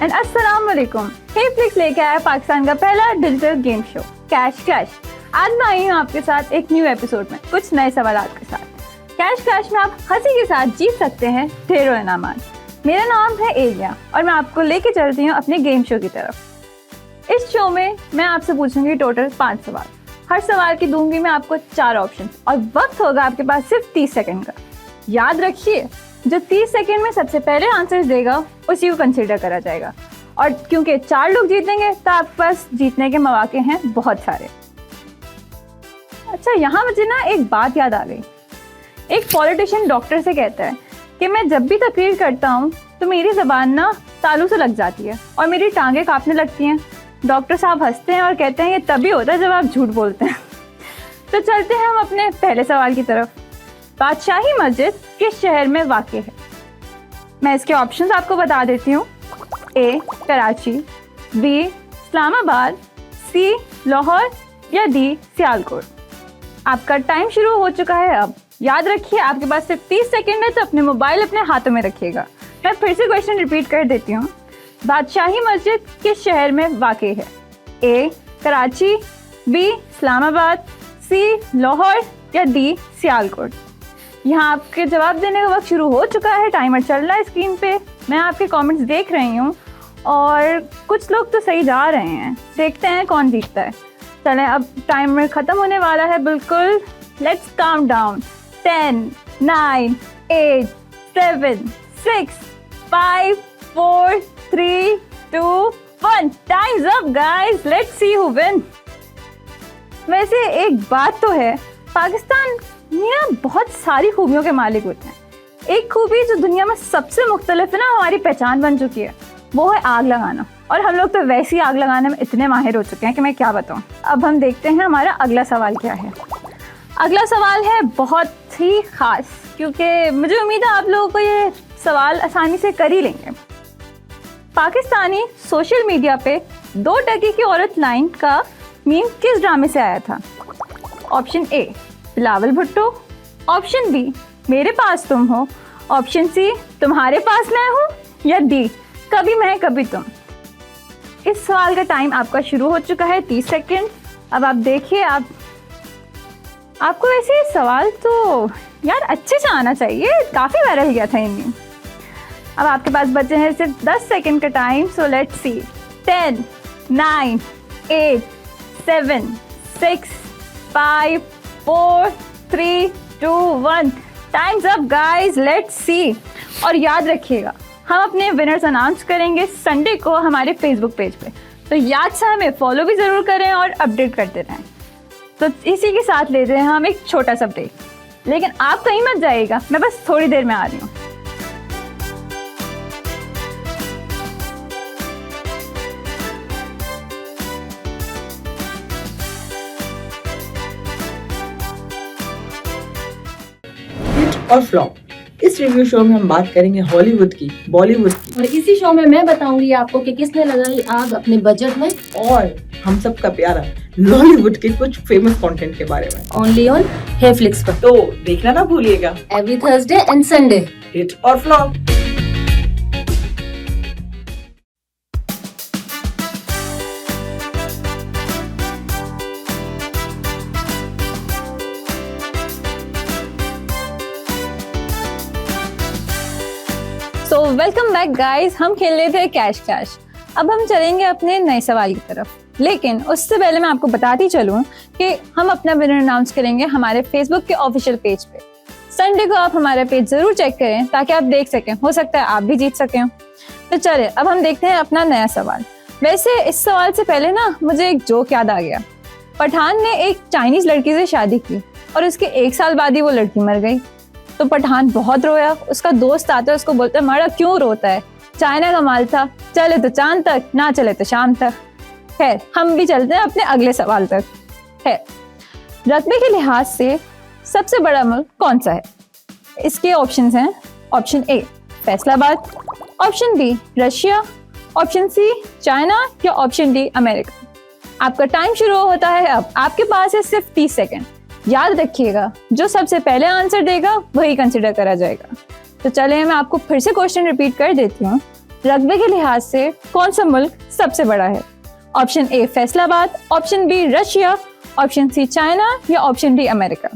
And अस्सलाम वालेकुम। हेफ्लिक्स लेके आया पाकिस्तान का पहला digital game show cash crash. आज मैं आई हूँ आपके साथ एक न्यू एपिसोड में कुछ नए सवालों के साथ। कैश क्रैश में आप हंसी के साथ जीत सकते हैं ढेरों इनामात। मेरा नाम है एलिया और मैं आपको लेके चलती हूँ अपने गेम शो की तरफ। इस शो में मैं आपसे पूछूंगी टोटल 5 सवाल। हर सवाल की दूंगी मैं आपको 4 ऑप्शन और वक्त होगा आपके पास सिर्फ 30 सेकंड का। याद रखिए, जो 30 सेकंड में सबसे पहले आंसर देगा उसी को कंसीडर करा जाएगा। और क्योंकि 4 लोग जीतेंगे तो आपके पास जीतने के मौके हैं बहुत सारे। अच्छा, यहाँ मुझे ना एक बात याद आ गई। एक पॉलिटिशियन डॉक्टर से कहता है कि मैं जब भी तकरीर करता हूँ तो मेरी ज़बान ना तालू से लग जाती है और मेरी टांगें कांपने लगती हैं। डॉक्टर साहब हंसते हैं और कहते हैं ये तभी होता है जब आप झूठ बोलते हैं। तो चलते हैं हम अपने पहले सवाल की तरफ। बादशाही मस्जिद किस शहर में वाक़ है? मैं इसके ऑप्शंस आपको बता देती हूँ। ए कराची, बी इस्लामाबाद, सी लाहौर या डी सियालकोट। आपका टाइम शुरू हो चुका है अब। याद रखिए, आपके पास सिर्फ 30 सेकंड है तो अपने मोबाइल अपने हाथों में रखिएगा। मैं फिर से क्वेश्चन रिपीट कर देती हूँ। बादशाही मस्जिद किस शहर में वाक़ है? ए कराची, बी इस्लामाबाद, सी लाहौर या डी सियालकोट। यहाँ आपके जवाब देने का वक्त शुरू हो चुका है। टाइमर चल रहा है स्क्रीन पे। मैं आपके कमेंट्स देख रही हूँ और कुछ लोग तो सही जा रहे हैं। देखते हैं कौन जीतता है। चलें, अब टाइमर ख़त्म होने वाला है बिल्कुल। Let's count down. 10, 9, 8, 7, 6, 5, 4, 3, 2, 1। Times up guys, let's see who win. वैसे एक बात तो है, पाकिस्तान में बहुत सारी खूबियों के मालिक होते हैं। एक खूबी जो दुनिया में सबसे मुख्तलिफ है ना, हमारी पहचान बन चुकी है, वो है आग लगाना। और हम लोग तो वैसी आग लगाने में इतने माहिर हो चुके हैं कि मैं क्या बताऊं। अब हम देखते हैं हमारा अगला सवाल क्या है। अगला सवाल है बहुत ही ख़ास, क्योंकि मुझे उम्मीद है आप लोगों को ये सवाल आसानी से कर ही लेंगे। पाकिस्तानी सोशल मीडिया पे 2 टके की औरत लाइन का मीम किस ड्रामे से आया था? Option A Bilawal Bhutto, option B मेरे पास तुम हो, ऑप्शन सी तुम्हारे पास मैं हूँ या डी कभी मैं कभी तुम। इस सवाल का टाइम आपका शुरू हो चुका है 30 सेकंड। अब आप देखिए, आपको वैसे सवाल तो यार अच्छे से आना चाहिए, काफ़ी वायरल गया था इनमें। अब आपके पास बचे हैं सिर्फ 10 सेकंड का time. So let's see. 10, 9, 8, 7, 6, 5, 4, 3, 2, 1। Times up guys, let's see. और याद रखिएगा, हम अपने विनर्स अनाउंस करेंगे संडे को हमारे फेसबुक पेज पे। तो याद से हमें फॉलो भी ज़रूर करें और अपडेट करते रहें। तो इसी के साथ लेते हैं हम एक छोटा सा ब्रेक, लेकिन आप कहीं मत जाइएगा, मैं बस थोड़ी देर में आ रही हूँ। और फ्लॉप। इस रिव्यू शो में हम बात करेंगे हॉलीवुड की, बॉलीवुड की, और इसी शो में मैं बताऊंगी आपको कि किसने लगाई आग अपने बजट में, और हम सबका प्यारा लॉलीवुड के कुछ फेमस कंटेंट के बारे में। ओनली ऑन हेफ्लिक्स पर। तो देखना ना भूलिएगा, every Thursday and Sunday. Hit और flop. So welcome back guys. हम खेल रहे थे कैश क्रैश। अब हम चलेंगे अपने नए सवाल की तरफ, लेकिन उससे पहले मैं आपको बताती चलूं कि हम अपना विनर अनाउंस करेंगे हमारे फेसबुक के ऑफिशियल पेज पे। संडे को आप हमारा पेज जरूर चेक करें ताकि आप देख सकें, हो सकता है आप भी जीत सकें। तो चलिए अब हम देखते हैं अपना नया सवाल। वैसे इस सवाल से पहले ना मुझे एक जोक याद आ गया। पठान ने एक चाइनीज लड़की से शादी की और उसके 1 साल बाद ही वो लड़की मर गई। तो पठान बहुत रोया। उसका दोस्त आता है, उसको बोलता है मरा क्यों रोता है, चाइना का माल था, चले तो चांद तक, ना चले तो शाम तक। खैर, हम भी चलते हैं अपने अगले सवाल तक। है, रकबे के लिहाज से सबसे बड़ा मुल्क कौन सा है? इसके ऑप्शंस हैं। Option A Faisalabad, option B Russia, option C China या ऑप्शन डी अमेरिका। आपका टाइम शुरू होता है अब। आपके पास है सिर्फ 30 सेकंड। याद रखिएगा, जो सबसे पहले आंसर देगा वही कंसिडर करा जाएगा। तो चलिए मैं आपको फिर से क्वेश्चन रिपीट कर देती हूँ। रकबे के लिहाज से कौन सा मुल्क सबसे बड़ा है? Option A Faisalabad, option B Russia, option C China या ऑप्शन डी अमेरिका।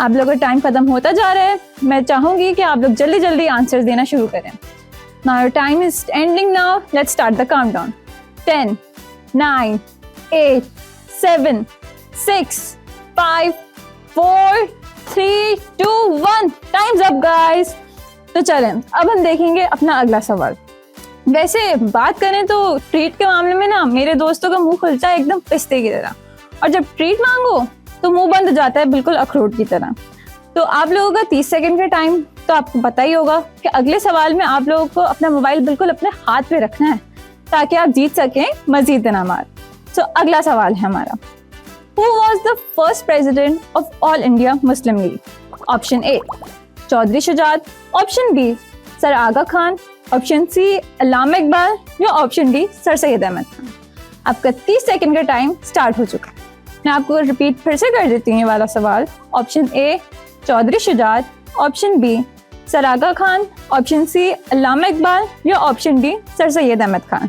आप लोगों का टाइम खत्म होता जा रहा है। मैं चाहूंगी कि आप लोग जल्दी जल्दी आंसर्स देना शुरू करें। Now your time is ending now. Let's start the countdown. 10, 9, 8, 7, 6, 5, 4, 3, 2, 1। Times up guys. तो चलें अब हम देखेंगे अपना अगला सवाल। वैसे बात करें तो ट्रीट के मामले में ना मेरे दोस्तों का मुंह खुलता है एकदम पिस्ते की तरह, और जब ट्रीट मांगो तो मुंह बंद हो जाता है बिल्कुल अखरोट की तरह। तो आप लोगों का 30 सेकंड का टाइम तो आपको पता ही होगा कि अगले सवाल में आप लोगों को अपना मोबाइल बिल्कुल अपने हाथ पे रखना है ताकि आप जीत सकें मजीद इनामात। तो अगला सवाल है हमारा, Who was the first president of All India Muslim League? Option A Chaudhry Shujaat, option B sir Aga Khan, option C Allama Iqbal या option D sir Syed Ahmad Khan. आपका 30 सेकंड का टाइम स्टार्ट हो चुका है। मैं आपको रिपीट फिर से कर देती हूँ ये वाला सवाल। Option A Chaudhry Shujaat, option B sir Aga Khan, option C Allama Iqbal या option D sir Syed Ahmad Khan.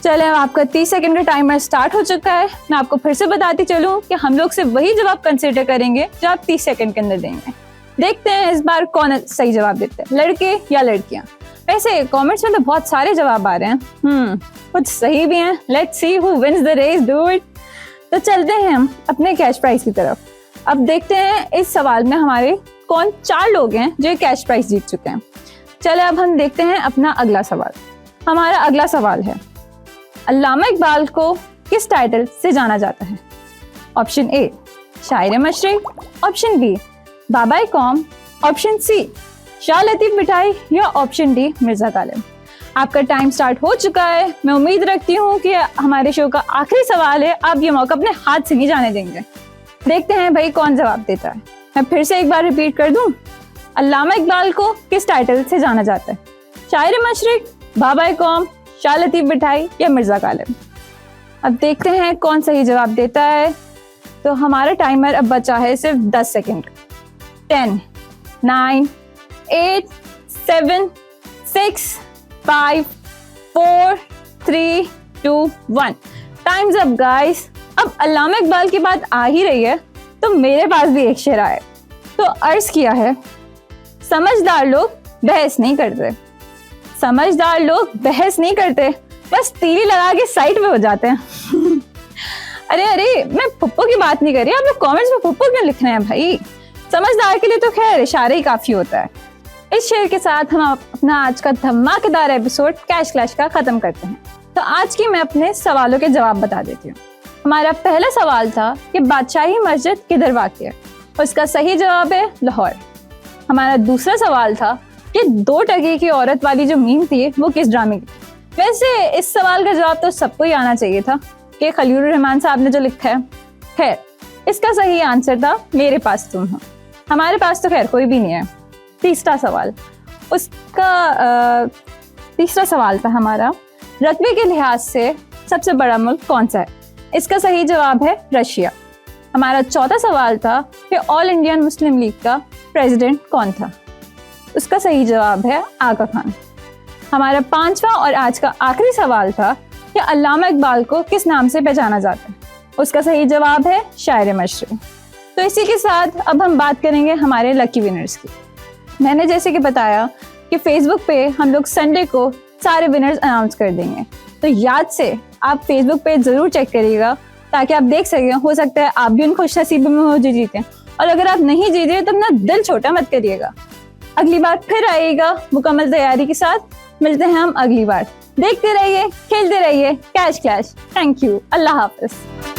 चले आपका 30 सेकंड का टाइमर स्टार्ट हो चुका है। मैं आपको फिर से बताती चलूँ कि हम लोग से वही जवाब कंसिडर करेंगे जो आप 30 सेकंड के अंदर देंगे। देखते हैं इस बार कौन सही जवाब देते हैं, लड़के या लड़कियां। वैसे कमेंट्स में तो बहुत सारे जवाब आ रहे हैं, कुछ सही भी हैं। Let's see who wins the race, do it. तो चलते हैं हम अपने कैश प्राइज की तरफ। अब देखते हैं इस सवाल में हमारे कौन 4 लोग हैं जो कैश प्राइज जीत चुके हैं। चले अब हम देखते हैं अपना अगला सवाल। हमारा अगला सवाल है, अल्लामा इकबाल को किस टाइटल से जाना जाता है? ऑप्शन ए शायर मशरिक, ऑप्शन बी बाबा कौम, ऑप्शन सी शाह लतीफ मिठाई या ऑप्शन डी मिर्जा गालिब। आपका टाइम स्टार्ट हो चुका है। मैं उम्मीद रखती हूँ कि हमारे शो का आखिरी सवाल है, आप ये मौका अपने हाथ से नहीं जाने देंगे। देखते हैं भाई कौन जवाब देता है। मैं फिर से एक बार रिपीट कर दूं, अल्लामा इकबाल को किस टाइटल से जाना जाता है? शायर मशरिक, बाबा कौम, शाह लतीफ मिठाई या मिर्जा गालिब। अब देखते हैं कौन सही जवाब देता है। तो हमारा टाइमर अब बचा है सिर्फ 10 सेकेंड। 10, 9, 8, 7, 6, 5, 4, 3, 2, 1। Times up guys. अब अल्लामा इकबाल की बात आ ही रही है तो मेरे पास भी एक शेर आए। तो अर्ज किया है, समझदार लोग बहस नहीं करते, समझदार लोग बहस नहीं करते, बस तीली लगा के साइड पे हो जाते हैं। अरे मैं पुप्पो की बात नहीं कर रही, आप लोग कमेंट्स में पुप्पो क्यों लिख रहे हैं भाई? समझदार के लिए तो खैर इशारे ही काफी होता है। इस शेर के साथ हम अपना आज का धमाकेदार एपिसोड कैश क्लैश का खत्म करते हैं। तो आज की मैं अपने सवालों के जवाब बता देती हूँ। हमारा पहला सवाल था कि बादशाही मस्जिद किधर वाक़ है? उसका सही जवाब है लाहौर। हमारा दूसरा सवाल था कि 2 टके की औरत वाली जो मीम थी वो किस ड्रामे की? वैसे इस सवाल का जवाब तो सबको ही आना चाहिए था कि खलील रहमान साहब ने जो लिखा है। खैर इसका सही आंसर था मेरे पास तुम हो। हमारे पास तो खैर कोई भी नहीं है। तीसरा सवाल, उसका तीसरा सवाल था हमारा, रकबे के लिहाज से सबसे बड़ा मुल्क कौन सा है? इसका सही जवाब है रशिया। हमारा चौथा सवाल था कि ऑल इंडियन मुस्लिम लीग का प्रेसिडेंट कौन था? उसका सही जवाब है आगा खान। हमारा 5वां और आज का आखिरी सवाल था कि अल्लामा इकबाल को किस नाम से पहचाना जाता है? उसका सही जवाब है शायर मशरिक। तो इसी के साथ अब हम बात करेंगे हमारे लकी विनर्स की। मैंने जैसे कि बताया कि फेसबुक पे हम लोग संडे को सारे विनर्स अनाउंस कर देंगे, तो याद से आप फेसबुक पे जरूर चेक करिएगा ताकि आप देख सकें, हो सकता है आप भी उन खुश नसीबों में हो जो जीतें। और अगर आप नहीं जीते तो अपना दिल छोटा मत करिएगा। अगली बार फिर आइएगा मुकम्मल तैयारी के साथ। मिलते हैं हम अगली बार। देखते रहिए, खेलते रहिए cash clash. Thank you, Allah Hafiz.